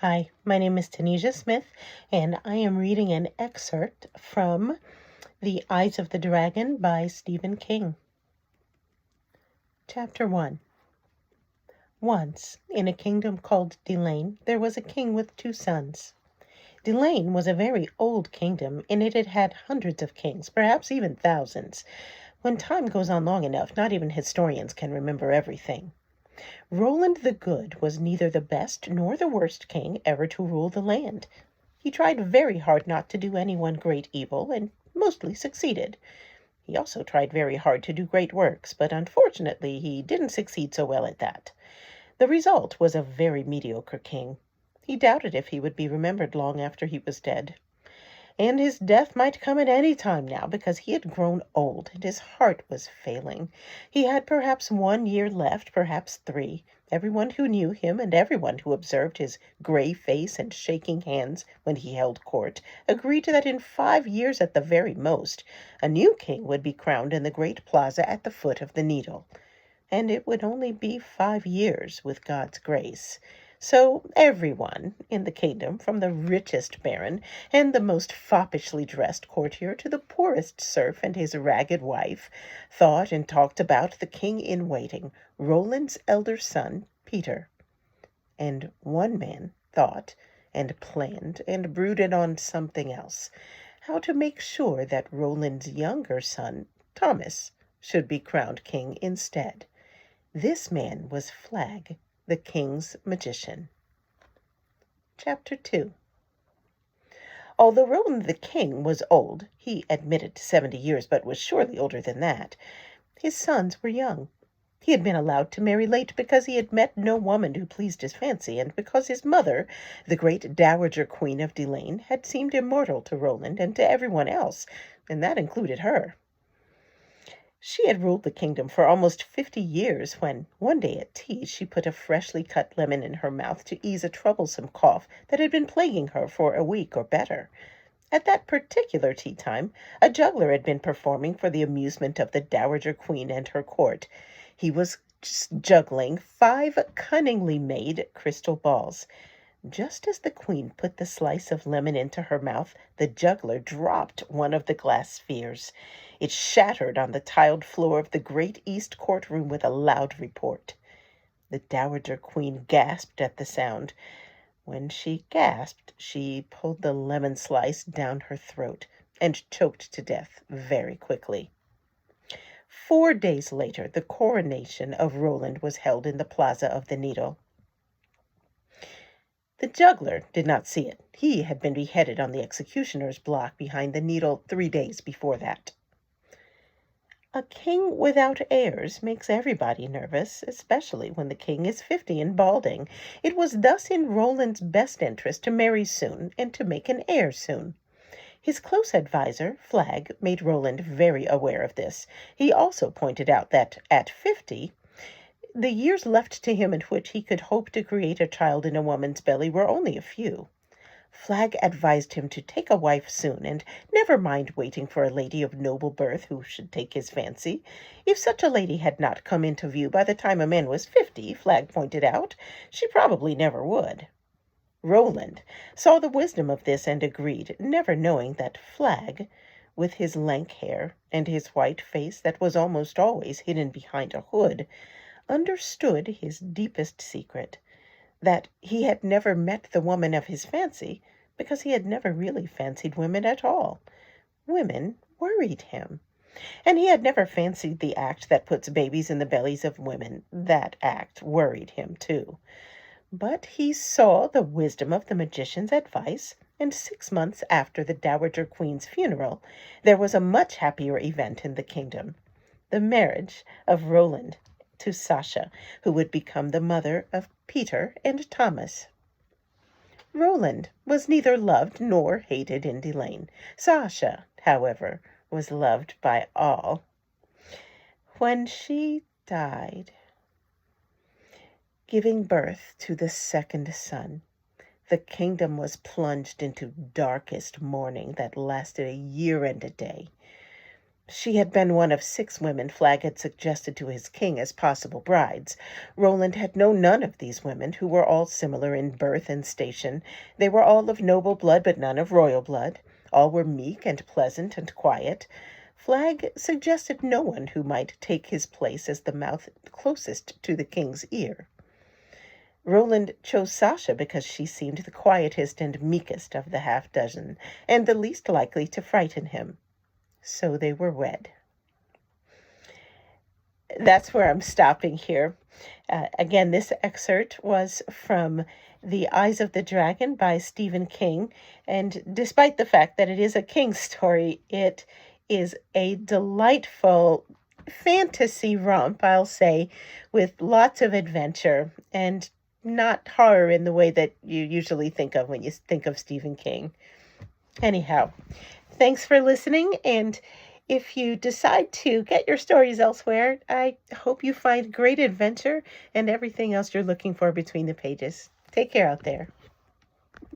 Hi, my name is Tanisia Smith, and I am reading an excerpt from The Eyes of the Dragon by Stephen King. Chapter 1. Once, in a kingdom called Delain, there was a king with 2 sons. Delain was a very old kingdom, and it had had hundreds of kings, perhaps even thousands. When time goes on long enough, not even historians can remember everything. Roland the Good was neither the best nor the worst king ever to rule the land. He tried very hard not to do anyone great evil, and mostly succeeded. He also tried very hard to do great works, but unfortunately he didn't succeed so well at that. The result was a very mediocre king. He doubted if he would be remembered long after he was dead. And his death might come at any time now, because he had grown old and his heart was failing. He had perhaps 1 year left, perhaps 3. Everyone who knew him and everyone who observed his gray face and shaking hands when he held court agreed that in 5 years at the very most, a new king would be crowned in the great plaza at the foot of the Needle. And it would only be 5 years with God's grace. So everyone in the kingdom, from the richest baron and the most foppishly dressed courtier to the poorest serf and his ragged wife, thought and talked about the king-in-waiting, Roland's elder son, Peter. And one man thought and planned and brooded on something else, how to make sure that Roland's younger son, Thomas, should be crowned king instead. This man was Flag, the king's magician. Chapter 2. Although Roland the king was old, he admitted 70 years, but was surely older than that, his sons were young. He had been allowed to marry late because he had met no woman who pleased his fancy, and because his mother, the great Dowager Queen of Delain, had seemed immortal to Roland and to everyone else, and that included her. She had ruled the kingdom for almost 50 years when, one day at tea, she put a freshly cut lemon in her mouth to ease a troublesome cough that had been plaguing her for a week or better. At that particular tea time, a juggler had been performing for the amusement of the Dowager Queen and her court. He was juggling 5 cunningly made crystal balls. Just as the queen put the slice of lemon into her mouth, the juggler dropped one of the glass spheres. It shattered on the tiled floor of the great east courtroom with a loud report. The Dowager Queen gasped at the sound. When she gasped, she pulled the lemon slice down her throat and choked to death very quickly. 4 days later, the coronation of Roland was held in the Plaza of the Needle. The juggler did not see it. He had been beheaded on the executioner's block behind the Needle 3 days before that. A king without heirs makes everybody nervous, especially when the king is 50 and balding. It was thus in Roland's best interest to marry soon and to make an heir soon. His close adviser, Flag, made Roland very aware of this. He also pointed out that at 50, the years left to him in which he could hope to create a child in a woman's belly were only a few. Flag advised him to take a wife soon, and never mind waiting for a lady of noble birth who should take his fancy. If such a lady had not come into view by the time a man was 50, Flag pointed out, she probably never would. Roland saw the wisdom of this and agreed, never knowing that Flag, with his lank hair and his white face that was almost always hidden behind a hood, understood his deepest secret, that he had never met the woman of his fancy because he had never really fancied women at all. Women worried him. And he had never fancied the act that puts babies in the bellies of women. That act worried him, too. But he saw the wisdom of the magician's advice, and 6 months after the Dowager Queen's funeral, there was a much happier event in the kingdom, the marriage of Roland to Sasha, who would become the mother of Peter and Thomas. Roland was neither loved nor hated in Delain. Sasha, however, was loved by all. When she died, giving birth to the second son, the kingdom was plunged into darkest mourning that lasted a year and a day. She had been one of 6 women Flag had suggested to his king as possible brides. Roland had known none of these women, who were all similar in birth and station. They were all of noble blood, but none of royal blood. All were meek and pleasant and quiet. Flag suggested no one who might take his place as the mouth closest to the king's ear. Roland chose Sasha because she seemed the quietest and meekest of the half-dozen, and the least likely to frighten him. So they were wed. That's where I'm stopping here. Again, this excerpt was from The Eyes of the Dragon by Stephen King, and despite the fact that it is a King story, it is a delightful fantasy romp, I'll say, with lots of adventure and not horror in the way that you usually think of when you think of Stephen King. Anyhow, thanks for listening, and if you decide to get your stories elsewhere, I hope you find great adventure and everything else you're looking for between the pages. Take care out there.